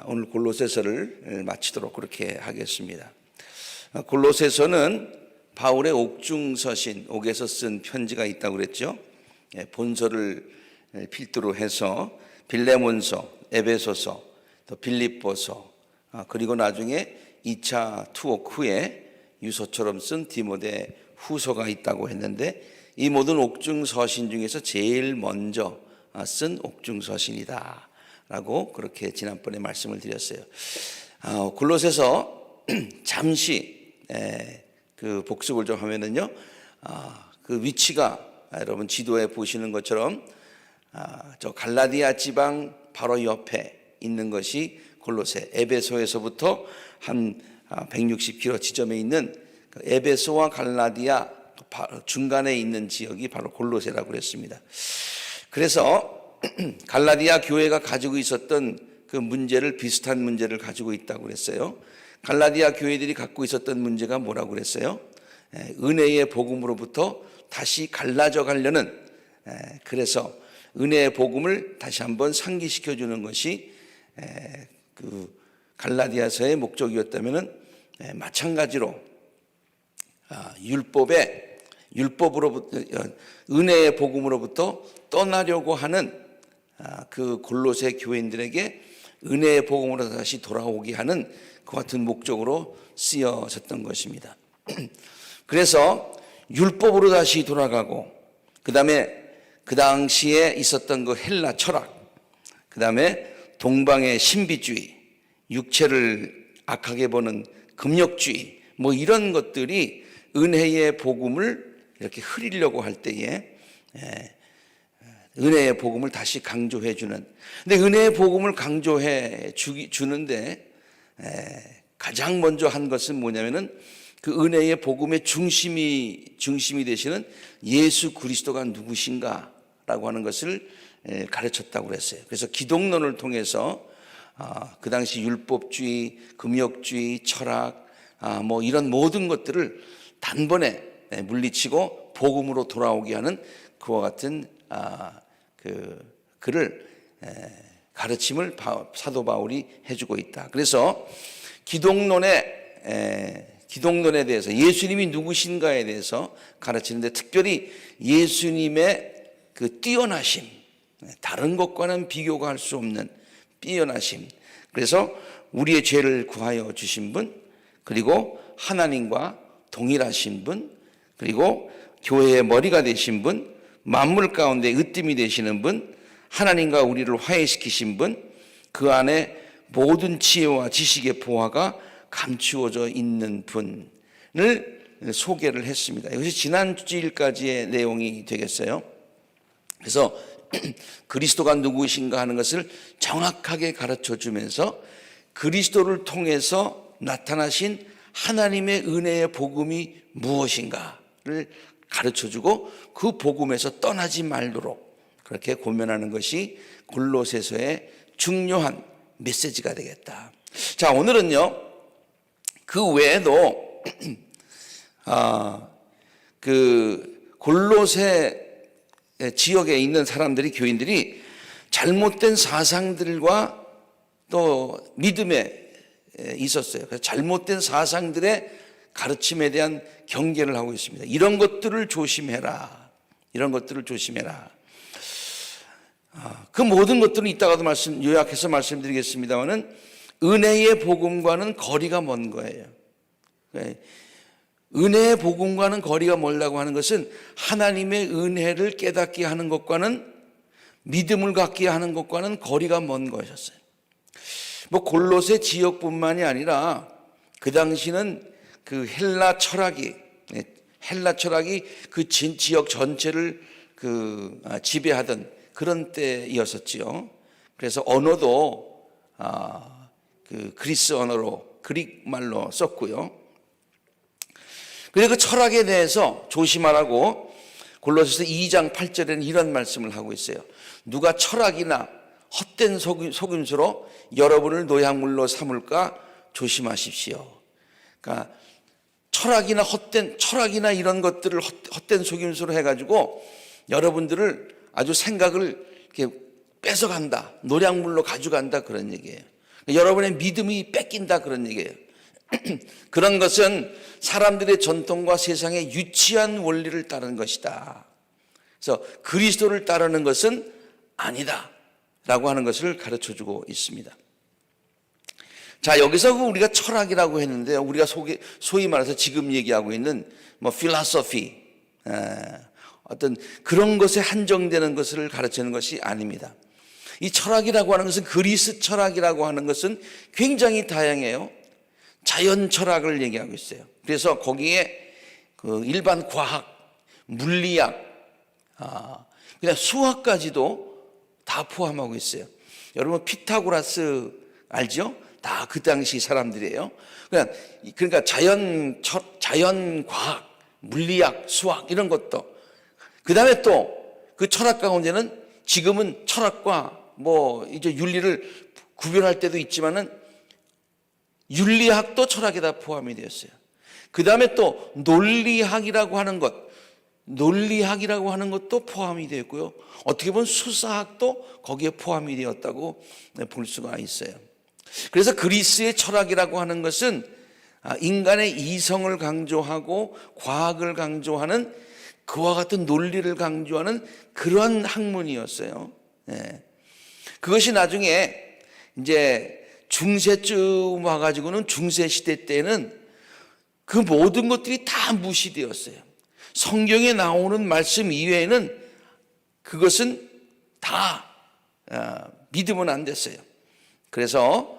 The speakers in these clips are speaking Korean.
오늘 골로새서를 마치도록 그렇게 하겠습니다. 골로새서는 바울의 옥중서신, 옥에서 쓴 편지가 있다고 그랬죠. 본서를 필두로 해서 빌레몬서, 에베소서, 또 빌립보서, 그리고 나중에 2차 투옥 후에 유서처럼 쓴 디모데 후서가 있다고 했는데, 이 모든 옥중서신 중에서 제일 먼저 쓴 옥중서신이다 라고 그렇게 지난번에 말씀을 드렸어요. 골로새서 잠시 그 복습을 좀 하면은요, 그 위치가 여러분 지도에 보시는 것처럼 저 갈라디아 지방 바로 옆에 있는 것이 골로새, 에베소에서부터 한 160km 지점에 있는 에베소와 갈라디아 중간에 있는 지역이 바로 골로새라고 그랬습니다. 그래서 갈라디아 교회가 가지고 있었던 그 문제를, 비슷한 문제를 가지고 있다고 그랬어요. 갈라디아 교회들이 갖고 있었던 문제가 뭐라고 그랬어요? 은혜의 복음으로부터 다시 갈라져 가려는, 그래서 은혜의 복음을 다시 한번 상기시켜 주는 것이 그 갈라디아서의 목적이었다면은, 마찬가지로 율법으로부터, 은혜의 복음으로부터 떠나려고 하는 그 골로새 교인들에게 은혜의 복음으로 다시 돌아오게 하는 그 같은 목적으로 쓰여졌던 것입니다. 그래서 율법으로 다시 돌아가고, 그 다음에 그 당시에 있었던 그 헬라 철학, 그 다음에 동방의 신비주의, 육체를 악하게 보는 금욕주의, 뭐 이런 것들이 은혜의 복음을 이렇게 흐리려고 할 때에 은혜의 복음을 다시 강조해 주는, 근데 은혜의 복음을 강조해 주는데 가장 먼저 한 것은 뭐냐면은 그 은혜의 복음의 중심이 되시는 예수 그리스도가 누구신가라고 하는 것을 가르쳤다고 그랬어요. 그래서 기독론을 통해서 그 당시 율법주의, 금욕주의, 철학, 뭐 이런 모든 것들을 단번에 물리치고 복음으로 돌아오게 하는 그와 같은 그를 가르침을 사도 바울이 해주고 있다. 그래서 기독론에 대해서, 예수님이 누구신가에 대해서 가르치는데, 특별히 예수님의 그 뛰어나심, 다른 것과는 비교가 할 수 없는 뛰어나심, 그래서 우리의 죄를 구하여 주신 분, 그리고 하나님과 동일하신 분, 그리고 교회의 머리가 되신 분, 만물 가운데 으뜸이 되시는 분, 하나님과 우리를 화해시키신 분, 그 안에 모든 지혜와 지식의 보화가 감추어져 있는 분을 소개를 했습니다. 이것이 지난 주일까지의 내용이 되겠어요. 그래서 그리스도가 누구신가 하는 것을 정확하게 가르쳐 주면서 그리스도를 통해서 나타나신 하나님의 은혜의 복음이 무엇인가를 가르쳐주고 그 복음에서 떠나지 말도록 그렇게 고면하는 것이 골로새서의 중요한 메시지가 되겠다. 자, 오늘은요, 그 외에도 그 골로새 지역에 있는 사람들이, 교인들이 잘못된 사상들과 또 믿음에 있었어요. 그래서 잘못된 사상들의 가르침에 대한 경계를 하고 있습니다. 이런 것들을 조심해라. 이런 것들을 조심해라. 그 모든 것들은 이따가도 요약해서 말씀드리겠습니다만은 은혜의 복음과는 거리가 먼 거예요. 은혜의 복음과는 거리가 멀다고 하는 것은 하나님의 은혜를 깨닫게 하는 것과는, 믿음을 갖게 하는 것과는 거리가 먼 것이었어요. 뭐 골로새 지역뿐만이 아니라 그 당시는 그 헬라 철학이 그 지역 전체를 지배하던 그런 때였었지요. 그래서 언어도 그 그리스 언어로, 그릭 말로 썼고요. 그래서 그 철학에 대해서 조심하라고 골로새서 2장 8절에는 이런 말씀을 하고 있어요. 누가 철학이나 헛된 속임수로 여러분을 노약물로 삼을까 조심하십시오. 그러니까 철학이나 이런 것들을 헛된 속임수로 해가지고 여러분들을 아주 생각을 이렇게 뺏어간다, 노량물로 가져간다, 그런 얘기예요. 여러분의 믿음이 뺏긴다 그런 얘기예요. 그런 것은 사람들의 전통과 세상의 유치한 원리를 따르는 것이다. 그래서 그리스도를 따르는 것은 아니다 라고 하는 것을 가르쳐주고 있습니다. 자, 여기서 우리가 철학이라고 했는데요, 우리가 소위 말해서 지금 얘기하고 있는 필로소피, 어떤 그런 것에 한정되는 것을 가르치는 것이 아닙니다. 이 철학이라고 하는 것은, 그리스 철학이라고 하는 것은 굉장히 다양해요. 자연 철학을 얘기하고 있어요. 그래서 거기에 그 일반 과학, 물리학, 그냥 수학까지도 다 포함하고 있어요. 여러분 피타고라스 알죠? 다 그 당시 사람들이에요. 그러니까 자연 과학, 물리학, 수학 이런 것도. 그 다음에 또 그 철학 가운데는 지금은 철학과 이제 윤리를 구별할 때도 있지만은 윤리학도 철학에 다 포함이 되었어요. 그 다음에 또 논리학이라고 하는 것도 포함이 되었고요. 어떻게 보면 수사학도 거기에 포함이 되었다고 볼 수가 있어요. 그래서 그리스의 철학이라고 하는 것은 인간의 이성을 강조하고 과학을 강조하는, 그와 같은 논리를 강조하는 그런 학문이었어요. 그것이 나중에 이제 중세쯤 와가지고는, 중세 시대 때는 그 모든 것들이 다 무시되었어요. 성경에 나오는 말씀 이외에는 그것은 다 믿으면 안 됐어요. 그래서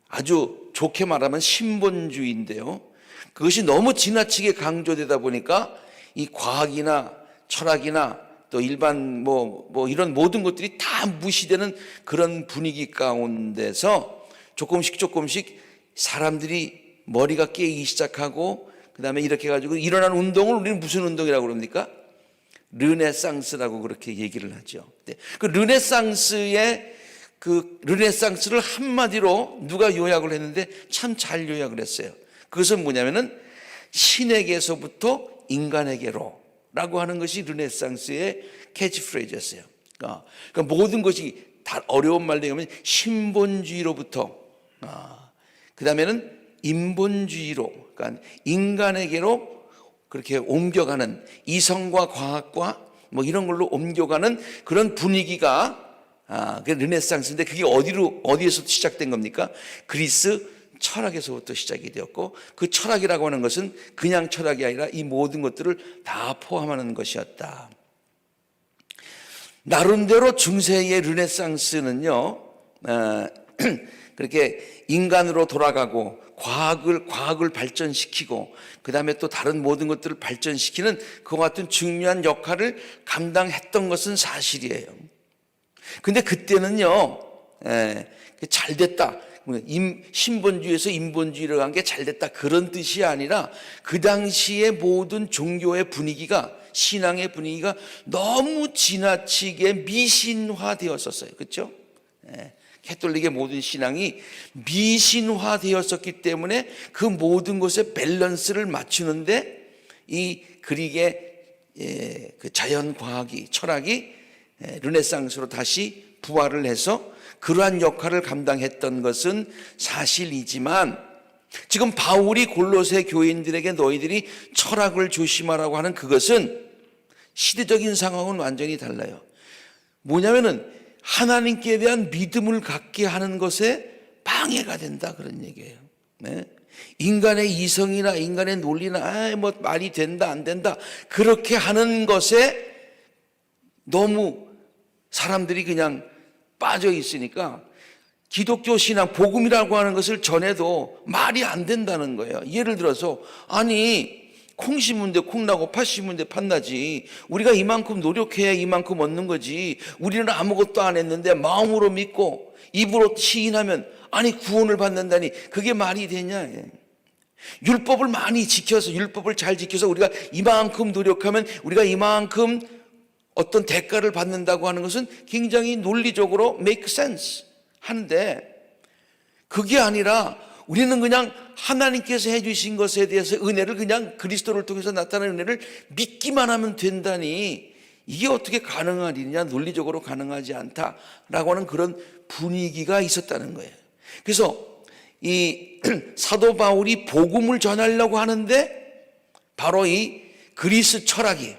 아주 좋게 말하면 신본주의인데요, 그것이 너무 지나치게 강조되다 보니까 이 과학이나 철학이나 또 일반 이런 모든 것들이 다 무시되는 그런 분위기 가운데서 조금씩 사람들이 머리가 깨기 시작하고, 그 다음에 이렇게 해가지고 일어난 운동을 우리는 무슨 운동이라고 그럽니까? 르네상스라고 그렇게 얘기를 하죠. 그 르네상스를 한마디로 누가 요약을 했는데 참 잘 요약을 했어요. 그것은 뭐냐면은 신에게서부터 인간에게로 라고 하는 것이 르네상스의 캐치프레이즈였어요. 그러니까 모든 것이 다 어려운 말로 얘기하면 신본주의로부터, 그 다음에는 인본주의로, 그러니까 인간에게로 그렇게 옮겨가는, 이성과 과학과 이런 걸로 옮겨가는 그런 분위기가 그 르네상스인데, 그게 어디에서 시작된 겁니까? 그리스 철학에서부터 시작이 되었고, 그 철학이라고 하는 것은 그냥 철학이 아니라 이 모든 것들을 다 포함하는 것이었다. 나름대로 중세의 르네상스는요, 그렇게 인간으로 돌아가고 과학을 발전시키고, 그 다음에 또 다른 모든 것들을 발전시키는 그와 같은 중요한 역할을 감당했던 것은 사실이에요. 근데 그때는요, 잘 됐다, 신본주의에서 인본주의로 간 게 잘 됐다, 그런 뜻이 아니라 그 당시의 모든 종교의 분위기가, 신앙의 분위기가 너무 지나치게 미신화되었었어요. 그렇죠? 캐톨릭의 모든 신앙이 미신화되었었기 때문에 그 모든 것의 밸런스를 맞추는데 이 그릭의 그 자연과학이, 철학이 르네상스로 다시 부활을 해서 그러한 역할을 감당했던 것은 사실이지만, 지금 바울이 골로새 교인들에게 너희들이 철학을 조심하라고 하는 그것은 시대적인 상황은 완전히 달라요. 뭐냐면은 하나님께 대한 믿음을 갖게 하는 것에 방해가 된다, 그런 얘기예요. 인간의 이성이나 인간의 논리나 말이 된다 안 된다 그렇게 하는 것에 너무 사람들이 그냥 빠져 있으니까 기독교 신앙, 복음이라고 하는 것을 전해도 말이 안 된다는 거예요. 예를 들어서 콩 심은데 콩 나고 팥 심은데 팥 나지, 우리가 이만큼 노력해야 이만큼 얻는 거지, 우리는 아무것도 안 했는데 마음으로 믿고 입으로 시인하면 구원을 받는다니 그게 말이 되냐. 율법을 많이 지켜서, 율법을 잘 지켜서 우리가 이만큼 노력하면 우리가 이만큼 어떤 대가를 받는다고 하는 것은 굉장히 논리적으로 make sense 하는데, 그게 아니라 우리는 그냥 하나님께서 해주신 것에 대해서 은혜를, 그냥 그리스도를 통해서 나타나는 은혜를 믿기만 하면 된다니, 이게 어떻게 가능한 일이냐, 논리적으로 가능하지 않다라고 하는 그런 분위기가 있었다는 거예요. 그래서 이 사도 바울이 복음을 전하려고 하는데 바로 이 그리스 철학이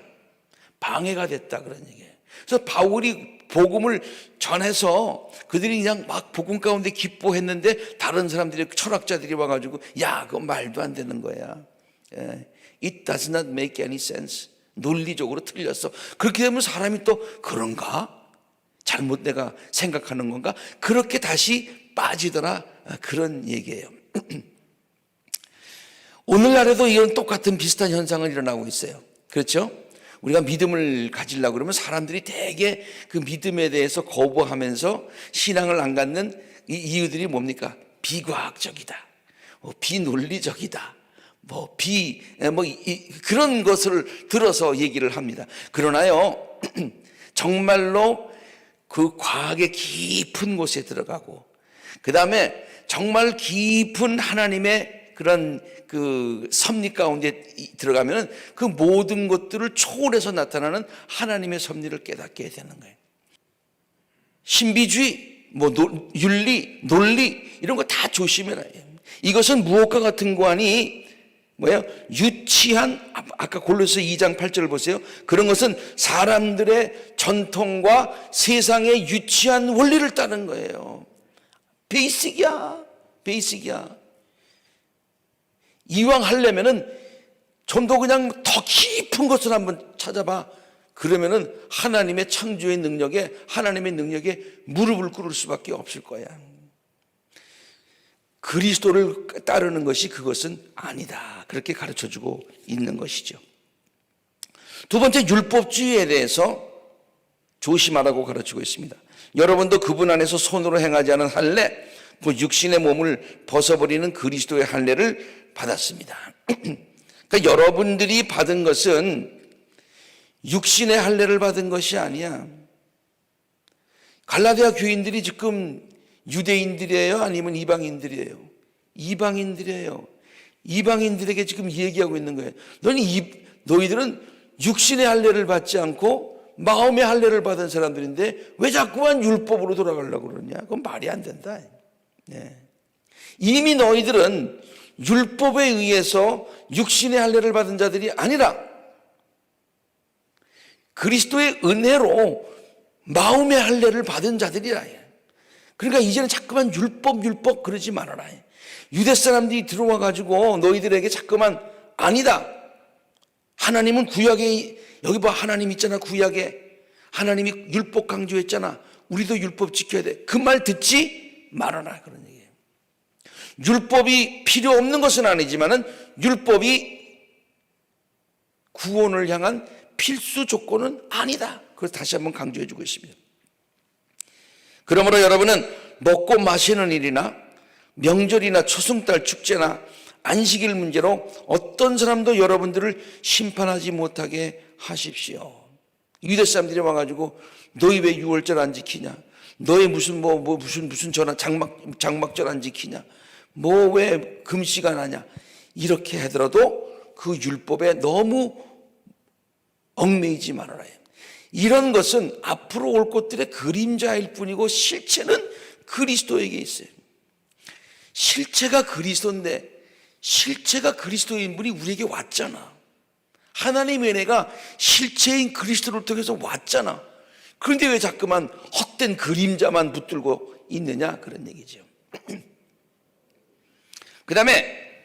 방해가 됐다, 그런 얘기예요. 그래서 바울이 복음을 전해서 그들이 그냥 막 복음 가운데 기뻐했는데 다른 사람들이, 철학자들이 와가지고 야, 그건 말도 안 되는 거야. It does not make any sense. 논리적으로 틀렸어. 그렇게 되면 사람이 또 그런가? 잘못 내가 생각하는 건가? 그렇게 다시 빠지더라, 그런 얘기예요. 오늘날에도 이런 똑같은 비슷한 현상은 일어나고 있어요. 그렇죠? 우리가 믿음을 가지려고 그러면 사람들이 대개 그 믿음에 대해서 거부하면서 신앙을 안 갖는 이 이유들이 뭡니까? 비과학적이다, 비논리적이다, 그런 것을 들어서 얘기를 합니다. 그러나요, 정말로 그 과학의 깊은 곳에 들어가고, 그 다음에 정말 깊은 하나님의 그런 그 섭리 가운데 들어가면 그 모든 것들을 초월해서 나타나는 하나님의 섭리를 깨닫게 되는 거예요. 신비주의, 윤리, 논리 이런 거 다 조심해라. 이것은 무엇과 같은 거하니 뭐예요? 유치한, 아까 골로새 2장 8절을 보세요. 그런 것은 사람들의 전통과 세상의 유치한 원리를 따른 거예요. 베이직이야. 이왕 하려면은 좀 더 그냥 더 깊은 것을 한번 찾아봐. 그러면은 하나님의 창조의 능력에, 하나님의 능력에 무릎을 꿇을 수밖에 없을 거야. 그리스도를 따르는 것이 그것은 아니다, 그렇게 가르쳐주고 있는 것이죠. 두 번째, 율법주의에 대해서 조심하라고 가르치고 있습니다. 여러분도 그분 안에서 손으로 행하지 않은 할례, 그 육신의 몸을 벗어버리는 그리스도의 할례를 받았습니다. 그러니까 여러분들이 받은 것은 육신의 할례를 받은 것이 아니야. 갈라디아 교인들이 지금 유대인들이에요, 아니면 이방인들이에요? 이방인들이에요. 이방인들에게 지금 얘기하고 있는 거예요. 너희들은 육신의 할례를 받지 않고 마음의 할례를 받은 사람들인데 왜 자꾸만 율법으로 돌아가려고 그러냐? 그건 말이 안 된다. 이미 너희들은 율법에 의해서 육신의 할례를 받은 자들이 아니라 그리스도의 은혜로 마음의 할례를 받은 자들이라. 그러니까 이제는 자꾸만 율법 그러지 말아라. 유대 사람들이 들어와 가지고 너희들에게 자꾸만 아니다, 하나님은 구약에, 여기 봐, 하나님 있잖아, 구약에 하나님이 율법 강조했잖아, 우리도 율법 지켜야 돼, 그 말 듣지 말아라, 그런 얘기예요. 율법이 필요 없는 것은 아니지만은 율법이 구원을 향한 필수 조건은 아니다. 그래서 다시 한번 강조해 주고 있습니다. 그러므로 여러분은 먹고 마시는 일이나 명절이나 초승달 축제나 안식일 문제로 어떤 사람도 여러분들을 심판하지 못하게 하십시오. 유대 사람들이 와가지고 너희 왜 6월절 안 지키냐? 너희 무슨 전화 장막절 안 지키냐? 왜 금식 안 하냐? 이렇게 하더라도 그 율법에 너무 얽매이지 말아라. 이런 것은 앞으로 올 것들의 그림자일 뿐이고 실체는 그리스도에게 있어요. 실체가 그리스도인데, 실체가 그리스도인 분이 우리에게 왔잖아. 하나님의 은혜가 실체인 그리스도를 통해서 왔잖아. 그런데 왜 자꾸만 헛된 그림자만 붙들고 있느냐, 그런 얘기죠. 그 다음에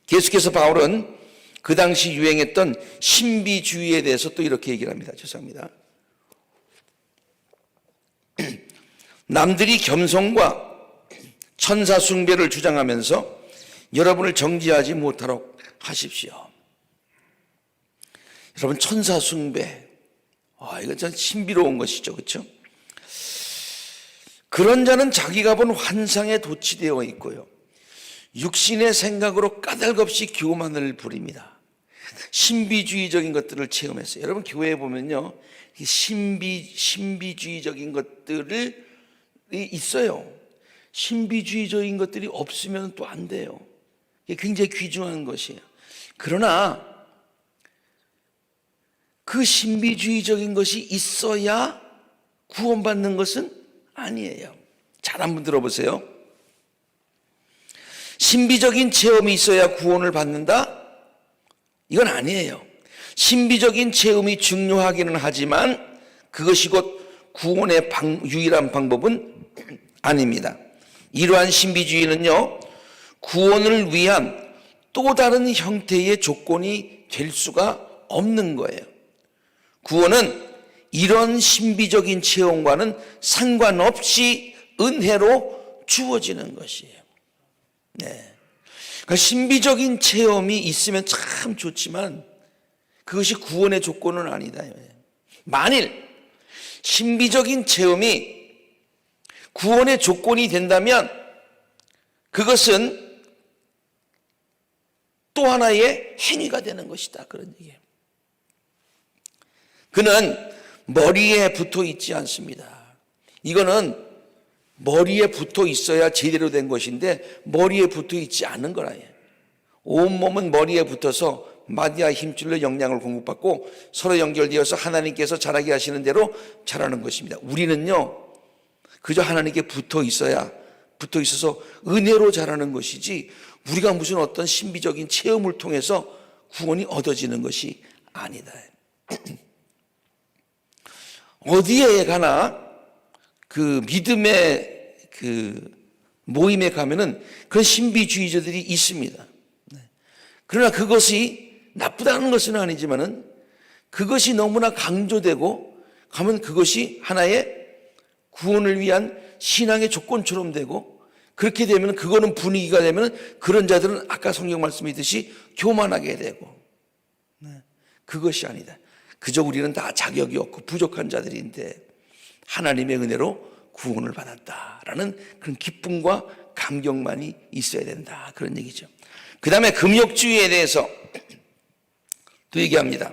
계속해서 바울은 그 당시 유행했던 신비주의에 대해서 또 이렇게 얘기를 합니다. 죄송합니다. 남들이 겸손과 천사 숭배를 주장하면서 여러분을 정지하지 못하도록 하십시오. 여러분, 천사 숭배, 이거 참 신비로운 것이죠, 그렇죠? 그런 자는 자기가 본 환상에 도취되어 있고요, 육신의 생각으로 까닭없이 교만을 부립니다. 신비주의적인 것들을 체험했어요. 여러분, 교회에 보면요, 신비주의적인 것들이 있어요. 신비주의적인 것들이 없으면 또 안 돼요. 이게 굉장히 귀중한 것이에요. 그러나 그 신비주의적인 것이 있어야 구원받는 것은 아니에요. 잘 한번 들어보세요. 신비적인 체험이 있어야 구원을 받는다? 이건 아니에요. 신비적인 체험이 중요하기는 하지만 그것이 곧 구원의 유일한 방법은 아닙니다. 이러한 신비주의는요, 구원을 위한 또 다른 형태의 조건이 될 수가 없는 거예요. 구원은 이런 신비적인 체험과는 상관없이 은혜로 주어지는 것이에요. 네. 그러니까 신비적인 체험이 있으면 참 좋지만 그것이 구원의 조건은 아니다. 만일 신비적인 체험이 구원의 조건이 된다면 그것은 또 하나의 행위가 되는 것이다. 그런 얘기예요. 그는 머리에 붙어 있지 않습니다. 이거는 머리에 붙어 있어야 제대로 된 것인데 머리에 붙어 있지 않은 거라요. 온몸은 머리에 붙어서 마디와 힘줄로 영양을 공급받고 서로 연결되어서 하나님께서 자라게 하시는 대로 자라는 것입니다. 우리는요, 그저 하나님께 붙어 있어서 은혜로 자라는 것이지 우리가 무슨 어떤 신비적인 체험을 통해서 구원이 얻어지는 것이 아니다. 어디에 가나 그 믿음의 그 모임에 가면은 그런 신비주의자들이 있습니다. 그러나 그것이 나쁘다는 것은 아니지만은 그것이 너무나 강조되고 가면 그것이 하나의 구원을 위한 신앙의 조건처럼 되고 그렇게 되면 그거는 분위기가 되면 그런 자들은 아까 성경 말씀이듯이 교만하게 되고 그것이 아니다. 그저 우리는 다 자격이 없고 부족한 자들인데 하나님의 은혜로 구원을 받았다라는 그런 기쁨과 감격만이 있어야 된다. 그런 얘기죠. 그 다음에 금욕주의에 대해서 또 얘기합니다.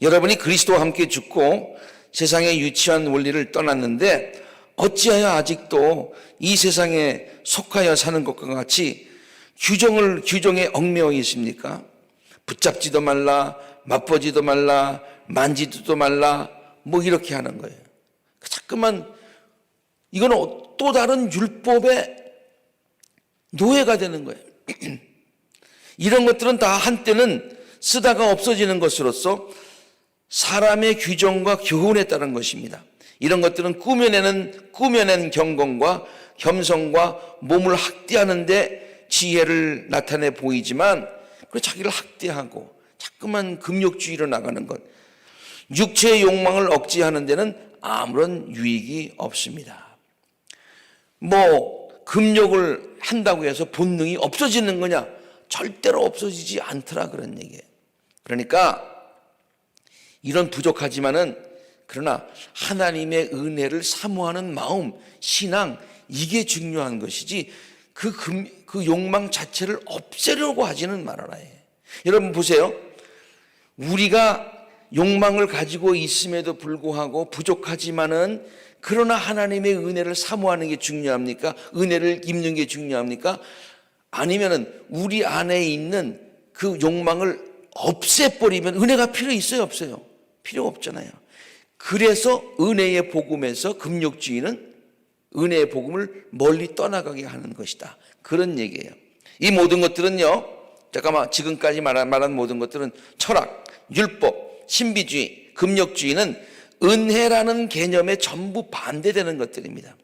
여러분이 그리스도와 함께 죽고 세상의 유치한 원리를 떠났는데 어찌하여 아직도 이 세상에 속하여 사는 것과 같이 규정에 얽매여 있습니까? 붙잡지도 말라, 맛보지도 말라, 만지지도 말라, 뭐 이렇게 하는 거예요. 자꾸만 이거는 또 다른 율법의 노예가 되는 거예요. 이런 것들은 다 한때는 쓰다가 없어지는 것으로서 사람의 규정과 교훈에 따른 것입니다. 이런 것들은 꾸며낸 경건과 겸손과 몸을 학대하는 데 지혜를 나타내 보이지만 자기를 학대하고 자꾸만 금욕주의로 나가는 것, 육체의 욕망을 억제하는 데는 아무런 유익이 없습니다. 금욕을 한다고 해서 본능이 없어지는 거냐? 절대로 없어지지 않더라, 그런 얘기예요. 그러니까 이런 부족하지만은 그러나 하나님의 은혜를 사모하는 마음, 신앙, 이게 중요한 것이지 그 욕망 자체를 없애려고 하지는 말아라. 여러분 보세요. 우리가 욕망을 가지고 있음에도 불구하고 부족하지만은 그러나 하나님의 은혜를 사모하는 게 중요합니까? 은혜를 입는 게 중요합니까? 아니면은 우리 안에 있는 그 욕망을 없애버리면 은혜가 필요 있어요, 없어요? 필요 없잖아요. 그래서 은혜의 복음에서 금욕주의는 은혜의 복음을 멀리 떠나가게 하는 것이다. 그런 얘기예요. 이 모든 것들은요, 잠깐만, 지금까지 말한 모든 것들은 철학, 율법, 신비주의, 금욕주의는 은혜라는 개념에 전부 반대되는 것들입니다.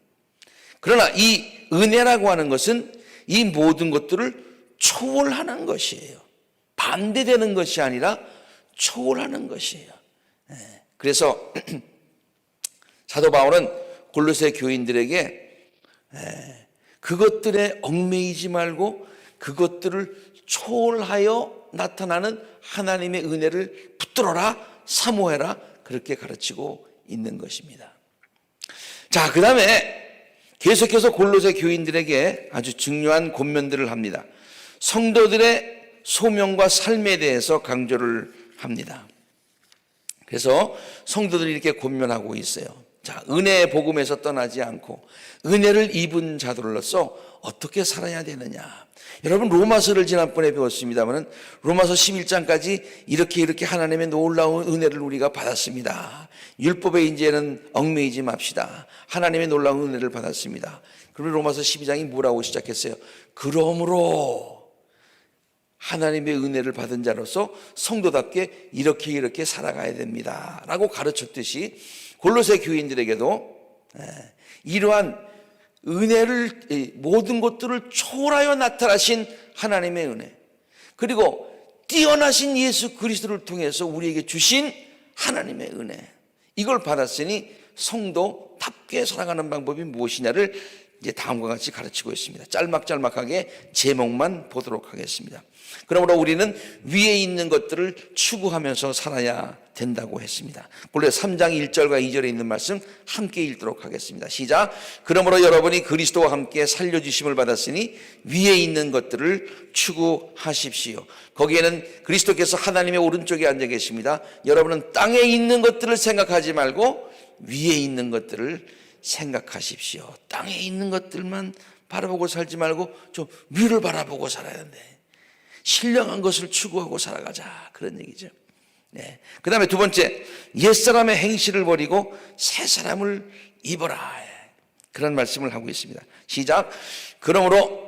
그러나 이 은혜라고 하는 것은 이 모든 것들을 초월하는 것이에요. 반대되는 것이 아니라 초월하는 것이에요. 그래서 사도 바울은 골로새 교인들에게 그것들에 얽매이지 말고 그것들을 초월하여 나타나는 하나님의 은혜를 붙들어라, 사모해라, 그렇게 가르치고 있는 것입니다. 자, 그 다음에 계속해서 골로새 교인들에게 아주 중요한 권면들을 합니다. 성도들의 소명과 삶에 대해서 강조를 합니다. 그래서 성도들이 이렇게 권면하고 있어요. 자, 은혜의 복음에서 떠나지 않고 은혜를 입은 자들로서 어떻게 살아야 되느냐. 여러분, 로마서를 지난번에 배웠습니다만 로마서 11장까지 이렇게 하나님의 놀라운 은혜를 우리가 받았습니다. 율법의 인재는 얽매이지 맙시다. 하나님의 놀라운 은혜를 받았습니다. 그러면 로마서 12장이 뭐라고 시작했어요? 그러므로 하나님의 은혜를 받은 자로서 성도답게 이렇게 살아가야 됩니다 라고 가르쳤듯이 골로새 교인들에게도 이러한 은혜를, 모든 것들을 초월하여 나타나신 하나님의 은혜, 그리고 뛰어나신 예수 그리스도를 통해서 우리에게 주신 하나님의 은혜, 이걸 받았으니 성도답게 살아가는 방법이 무엇이냐를 이제 다음과 같이 가르치고 있습니다. 짤막짤막하게 제목만 보도록 하겠습니다. 그러므로 우리는 위에 있는 것들을 추구하면서 살아야 된다고 했습니다. 골로새 3장 1절과 2절에 있는 말씀 함께 읽도록 하겠습니다. 시작. 그러므로 여러분이 그리스도와 함께 살려주심을 받았으니 위에 있는 것들을 추구하십시오. 거기에는 그리스도께서 하나님의 오른쪽에 앉아 계십니다. 여러분은 땅에 있는 것들을 생각하지 말고 위에 있는 것들을 생각하십시오. 땅에 있는 것들만 바라보고 살지 말고 좀 위를 바라보고 살아야 한대. 신령한 것을 추구하고 살아가자, 그런 얘기죠. 네. 그 다음에 두 번째, 옛사람의 행실을 버리고 새 사람을 입어라, 그런 말씀을 하고 있습니다. 시작. 그러므로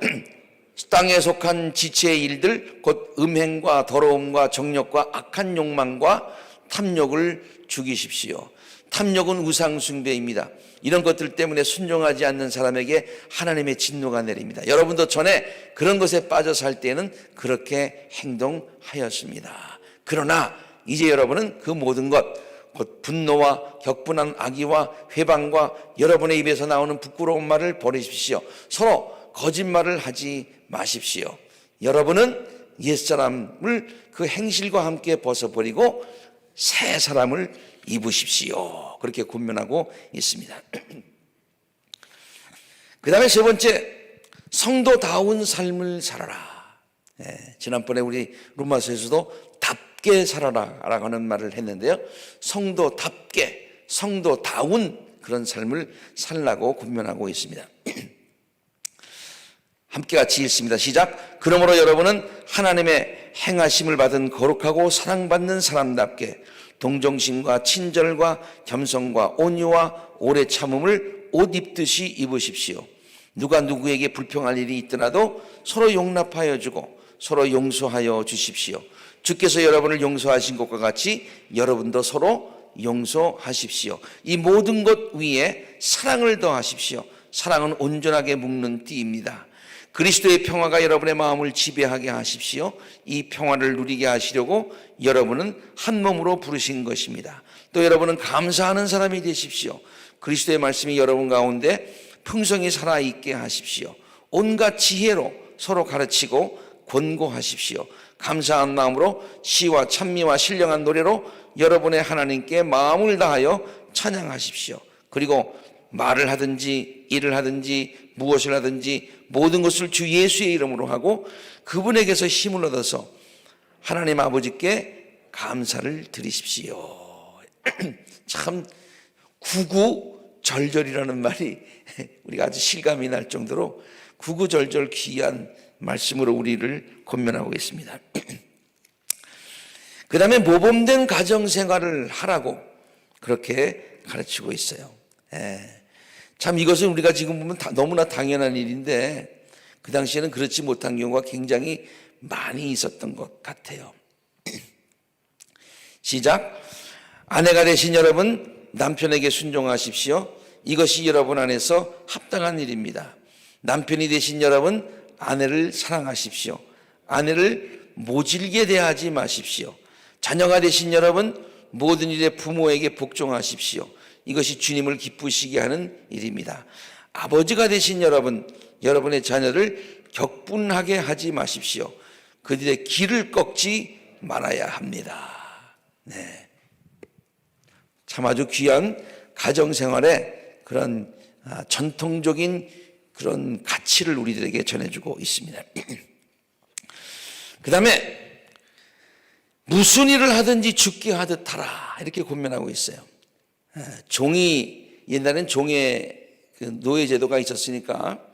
땅에 속한 지체의 일들, 곧 음행과 더러움과 정욕과 악한 욕망과 탐욕을 죽이십시오. 탐욕은 우상 숭배입니다. 이런 것들 때문에 순종하지 않는 사람에게 하나님의 진노가 내립니다. 여러분도 전에 그런 것에 빠져 살 때는 그렇게 행동하였습니다. 그러나 이제 여러분은 그 모든 것, 곧 분노와 격분한 악의와 회방과 여러분의 입에서 나오는 부끄러운 말을 버리십시오. 서로 거짓말을 하지 마십시오. 여러분은 옛사람을 그 행실과 함께 벗어버리고 새 사람을 입으십시오. 그렇게 권면하고 있습니다. 그 다음에 세 번째, 성도다운 삶을 살아라. 지난번에 우리 로마서에서도 답게 살아라 라고 하는 말을 했는데요, 성도답게, 성도다운 그런 삶을 살라고 권면하고 있습니다. 함께 같이 읽습니다. 시작. 그러므로 여러분은 하나님의 행하심을 받은 거룩하고 사랑받는 사람답게 동정심과 친절과 겸손과 온유와 오래 참음을 옷 입듯이 입으십시오. 누가 누구에게 불평할 일이 있더라도 서로 용납하여 주고 서로 용서하여 주십시오. 주께서 여러분을 용서하신 것과 같이 여러분도 서로 용서하십시오. 이 모든 것 위에 사랑을 더하십시오. 사랑은 온전하게 묶는 띠입니다. 그리스도의 평화가 여러분의 마음을 지배하게 하십시오. 이 평화를 누리게 하시려고 여러분은 한 몸으로 부르신 것입니다. 또 여러분은 감사하는 사람이 되십시오. 그리스도의 말씀이 여러분 가운데 풍성히 살아있게 하십시오. 온갖 지혜로 서로 가르치고 권고하십시오. 감사한 마음으로 시와 찬미와 신령한 노래로 여러분의 하나님께 마음을 다하여 찬양하십시오. 그리고 말을 하든지 일을 하든지 무엇을 하든지 모든 것을 주 예수의 이름으로 하고 그분에게서 힘을 얻어서 하나님 아버지께 감사를 드리십시오. 참 구구절절이라는 말이 우리가 아주 실감이 날 정도로 구구절절 귀한 말씀으로 우리를 권면하고 있습니다. 그 다음에 모범된 가정생활을 하라고 그렇게 가르치고 있어요. 참 이것은 우리가 지금 보면 너무나 당연한 일인데 그 당시에는 그렇지 못한 경우가 굉장히 많이 있었던 것 같아요. 시작. 아내가 되신 여러분 남편에게 순종하십시오. 이것이 여러분 안에서 합당한 일입니다. 남편이 되신 여러분 아내를 사랑하십시오. 아내를 모질게 대하지 마십시오. 자녀가 되신 여러분 모든 일에 부모에게 복종하십시오. 이것이 주님을 기쁘시게 하는 일입니다. 아버지가 되신 여러분, 여러분의 자녀를 격분하게 하지 마십시오. 그들의 길을 꺾지 말아야 합니다. 네. 참 아주 귀한 가정생활의 그런 전통적인 그런 가치를 우리들에게 전해주고 있습니다. 그 다음에 무슨 일을 하든지 죽게 하듯 하라 이렇게 권면하고 있어요. 종이 옛날엔 종의 그 노예제도가 있었으니까,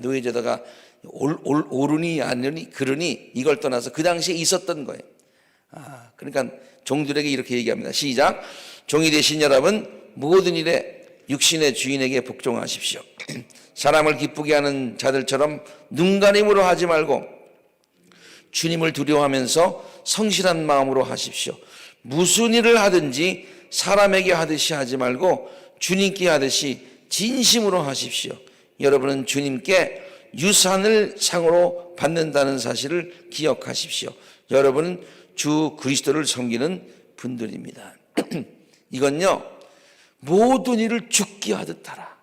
노예제도가 옳으니 아니니 그러니 이걸 떠나서 그 당시에 있었던 거예요. 그러니까 종들에게 이렇게 얘기합니다. 시작. 종이 되신 여러분 모든 일에 육신의 주인에게 복종하십시오. 사람을 기쁘게 하는 자들처럼 눈가림으로 하지 말고 주님을 두려워하면서 성실한 마음으로 하십시오. 무슨 일을 하든지 사람에게 하듯이 하지 말고 주님께 하듯이 진심으로 하십시오. 여러분은 주님께 유산을 상으로 받는다는 사실을 기억하십시오. 여러분은 주 그리스도를 섬기는 분들입니다. 이건요, 모든 일을 죽게 하듯 하라.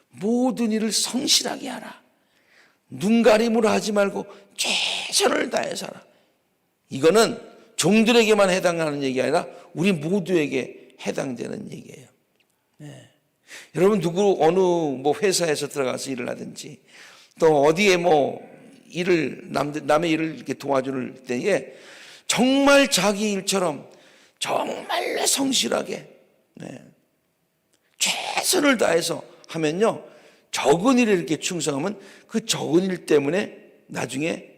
모든 일을 성실하게 하라. 눈가림으로 하지 말고 최선을 다해서 하라. 이거는 종들에게만 해당하는 얘기가 아니라 우리 모두에게 해당되는 얘기예요. 여러분 어느 회사에서 들어가서 일을 하든지 또 어디에 남의 일을 이렇게 도와줄 때에 정말 자기 일처럼 정말로 성실하게 최선을 다해서 하면요, 적은 일에 이렇게 충성하면 그 적은 일 때문에 나중에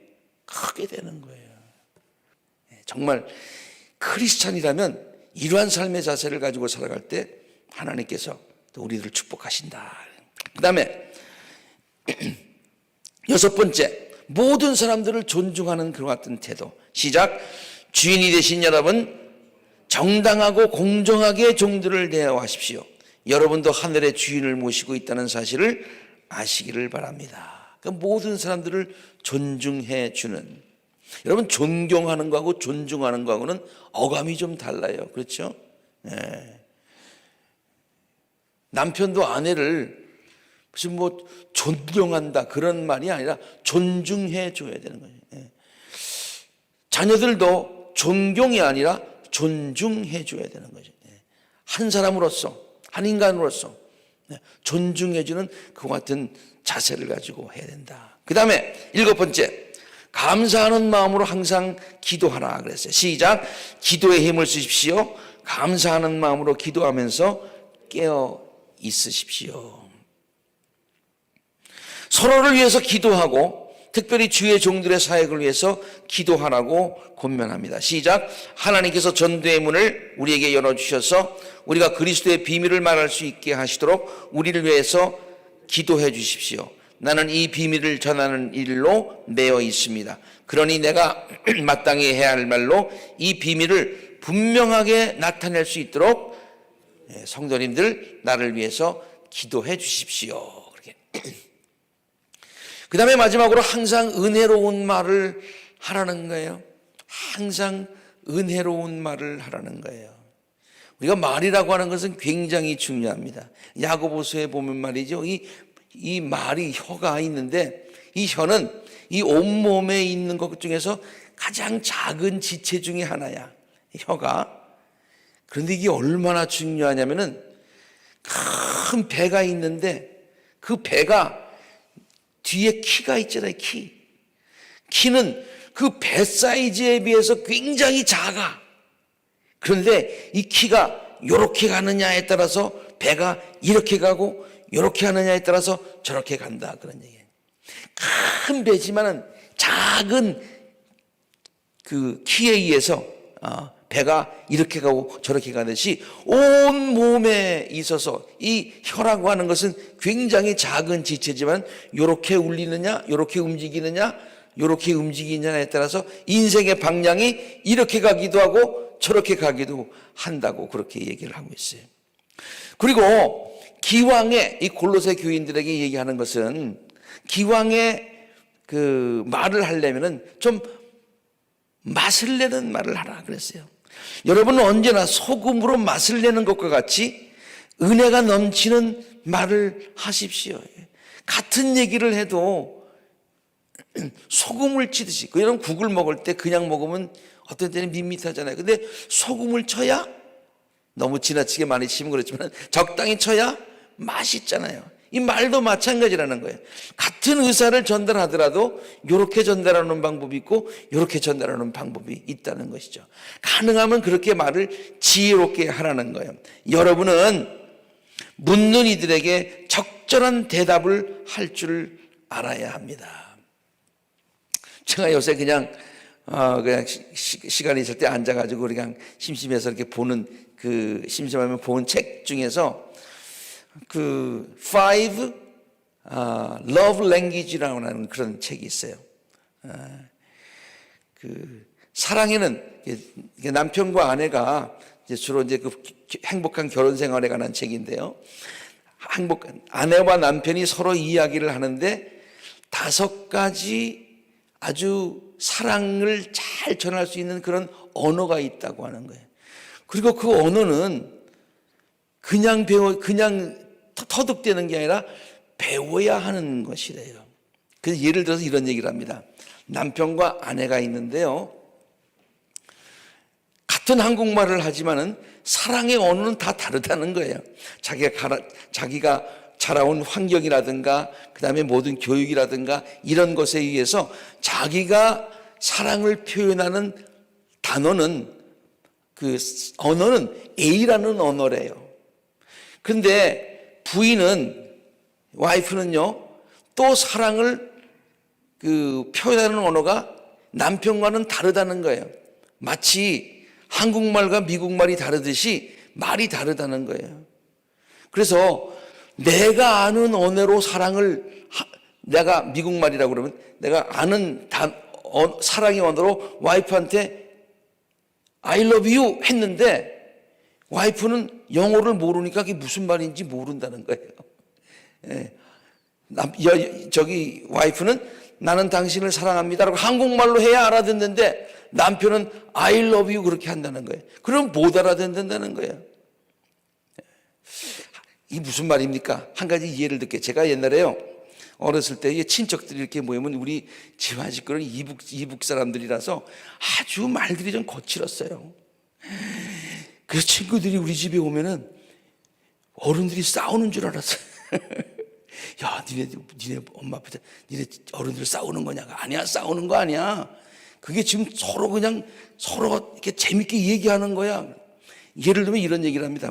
크게 되는 거예요. 정말 크리스찬이라면 이러한 삶의 자세를 가지고 살아갈 때 하나님께서 또 우리들을 축복하신다. 그 다음에 6번째, 모든 사람들을 존중하는 그와 같은 태도. 시작. 주인이 되신 여러분 정당하고 공정하게 종들을 대하십시오. 여러분도 하늘의 주인을 모시고 있다는 사실을 아시기를 바랍니다. 그러니까 모든 사람들을 존중해 주는, 여러분 존경하는 거하고 존중하는 거하고는 어감이 좀 달라요. 그렇죠? 남편도 아내를 무슨 존경한다 그런 말이 아니라 존중해 줘야 되는 거예요. 자녀들도 존경이 아니라 존중해 줘야 되는 거죠. 한 사람으로서, 한 인간으로서 존중해 주는 그와 같은 자세를 가지고 해야 된다. 그 다음에 7번째, 감사하는 마음으로 항상 기도하라 그랬어요. 시작. 기도에 힘을 쓰십시오. 감사하는 마음으로 기도하면서 깨어 있으십시오. 서로를 위해서 기도하고 특별히 주의 종들의 사역을 위해서 기도하라고 권면합니다. 시작. 하나님께서 전도의 문을 우리에게 열어주셔서 우리가 그리스도의 비밀을 말할 수 있게 하시도록 우리를 위해서 기도해 주십시오. 나는 이 비밀을 전하는 일로 매여 있습니다. 그러니 내가 마땅히 해야 할 말로 이 비밀을 분명하게 나타낼 수 있도록 성도님들 나를 위해서 기도해 주십시오. 그렇게. 그 다음에 마지막으로 항상 은혜로운 말을 하라는 거예요. 항상 은혜로운 말을 하라는 거예요. 우리가 말이라고 하는 것은 굉장히 중요합니다. 야고보서에 보면 말이죠, 이 말이 혀가 있는데 이 혀는 이 온몸에 있는 것 중에서 가장 작은 지체 중에 하나야, 혀가. 그런데 이게 얼마나 중요하냐면은 큰 배가 있는데 그 배가 뒤에 키가 있잖아요. 키는 그 배 사이즈에 비해서 굉장히 작아. 그런데 이 키가 이렇게 가느냐에 따라서 배가 이렇게 가고 이렇게 하느냐에 따라서 저렇게 간다, 그런 얘기예요. 큰 배지만은 작은 그 키에 의해서 배가 이렇게 가고 저렇게 가듯이 온 몸에 있어서 이 혀라고 하는 것은 굉장히 작은 지체지만 이렇게 울리느냐, 이렇게 움직이느냐, 이렇게 움직이느냐에 따라서 인생의 방향이 이렇게 가기도 하고 저렇게 가기도 한다고 그렇게 얘기를 하고 있어요. 그리고 기왕에 이 골로새 교인들에게 얘기하는 것은 기왕에 그 말을 하려면은 좀 맛을 내는 말을 하라 그랬어요. 여러분은 언제나 소금으로 맛을 내는 것과 같이 은혜가 넘치는 말을 하십시오. 같은 얘기를 해도 소금을 치듯이, 여러분 국을 먹을 때 그냥 먹으면 어떤 때는 밋밋하잖아요. 근데 소금을 쳐야, 너무 지나치게 많이 치면 그렇지만 적당히 쳐야 맛있잖아요. 이 말도 마찬가지라는 거예요. 같은 의사를 전달하더라도 이렇게 전달하는 방법이 있고 이렇게 전달하는 방법이 있다는 것이죠. 가능하면 그렇게 말을 지혜롭게 하라는 거예요. 여러분은 묻는 이들에게 적절한 대답을 할 줄 알아야 합니다. 제가 요새 그냥 시간이 있을 때 앉아가지고 그냥 심심해서 이렇게 보는 심심하면 보는 책 중에서 Five Love Language라고 하는 그런 책이 있어요. 사랑에는 남편과 아내가 주로 이제 행복한 결혼 생활에 관한 책인데요. 아내와 남편이 서로 이야기를 하는데 5가지 아주 사랑을 잘 전할 수 있는 그런 언어가 있다고 하는 거예요. 그리고 그 언어는 그냥 터득되는 게 아니라 배워야 하는 것이래요. 그래서 예를 들어서 이런 얘기를 합니다. 남편과 아내가 있는데요. 같은 한국말을 하지만은 사랑의 언어는 다 다르다는 거예요. 자기가 자라온 환경이라든가 그다음에 모든 교육이라든가 이런 것에 의해서 자기가 사랑을 표현하는 단어는 언어는 A라는 언어래요. 그런데 와이프는요 또 사랑을 표현하는 언어가 남편과는 다르다는 거예요. 마치 한국말과 미국말이 다르듯이 말이 다르다는 거예요. 그래서 내가 아는 언어로 내가 미국말이라고 그러면 내가 아는 사랑의 언어로 와이프한테 I love you 했는데 와이프는 영어를 모르니까 그게 무슨 말인지 모른다는 거예요. 와이프는 나는 당신을 사랑합니다라고 한국말로 해야 알아듣는데 남편은 I love you 그렇게 한다는 거예요. 그럼 못 알아듣는다는 거예요. 이게 무슨 말입니까? 한 가지 예를 들게. 제가 옛날에요 어렸을 때 친척들이 이렇게 모이면 우리 집안 식구는 이북 사람들이라서 아주 말들이 좀 거칠었어요. 그래서 친구들이 우리 집에 오면은 어른들이 싸우는 줄 알았어요. 야, 니네 엄마 아빠, 니네 어른들 싸우는 거냐가 아니야, 싸우는 거 아니야. 그게 지금 서로 이렇게 재밌게 얘기하는 거야. 예를 들면 이런 얘기를 합니다.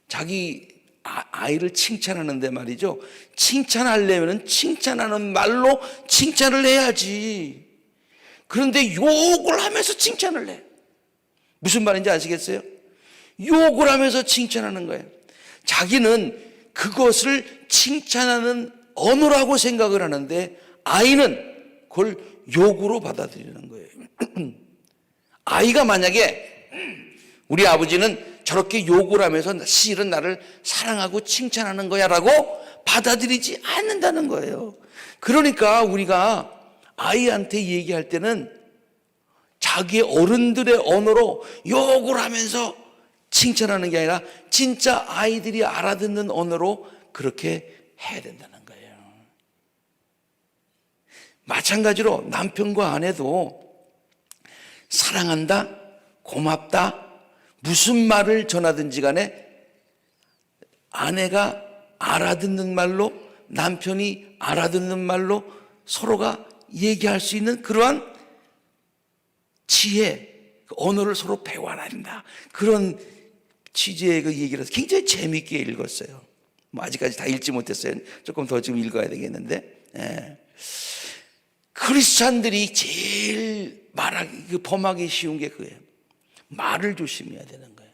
자기 아이를 칭찬하는데 말이죠. 칭찬하려면 칭찬하는 말로 칭찬을 해야지. 그런데 욕을 하면서 칭찬을 해. 무슨 말인지 아시겠어요? 욕을 하면서 칭찬하는 거예요. 자기는 그것을 칭찬하는 언어라고 생각을 하는데 아이는 그걸 욕으로 받아들이는 거예요. 아이가 만약에 우리 아버지는 저렇게 욕을 하면서 실은 나를 사랑하고 칭찬하는 거야 라고 받아들이지 않는다는 거예요. 그러니까 우리가 아이한테 얘기할 때는 자기의 어른들의 언어로 욕을 하면서 칭찬하는 게 아니라 진짜 아이들이 알아듣는 언어로 그렇게 해야 된다는 거예요. 마찬가지로 남편과 아내도 사랑한다, 고맙다, 무슨 말을 전하든지 간에 아내가 알아듣는 말로 남편이 알아듣는 말로 서로가 얘기할 수 있는 그러한 지혜, 언어를 서로 배워야 된다. 그런 취지의 그 얘기를 해서 굉장히 재미있게 읽었어요. 아직까지 다 읽지 못했어요. 조금 더 지금 읽어야 되겠는데. 크리스찬들이 제일 범하기 쉬운 게 그거예요. 말을 조심해야 되는 거예요.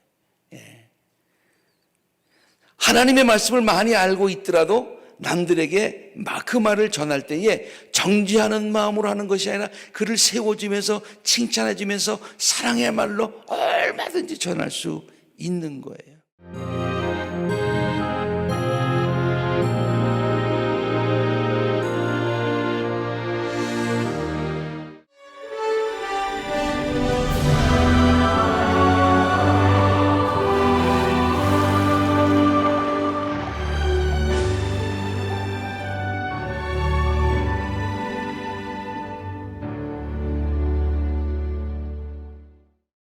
하나님의 말씀을 많이 알고 있더라도 남들에게 그 말을 전할 때에 정지하는 마음으로 하는 것이 아니라 그를 세워주면서 칭찬해주면서 사랑의 말로 얼마든지 전할 수 있는 거예요.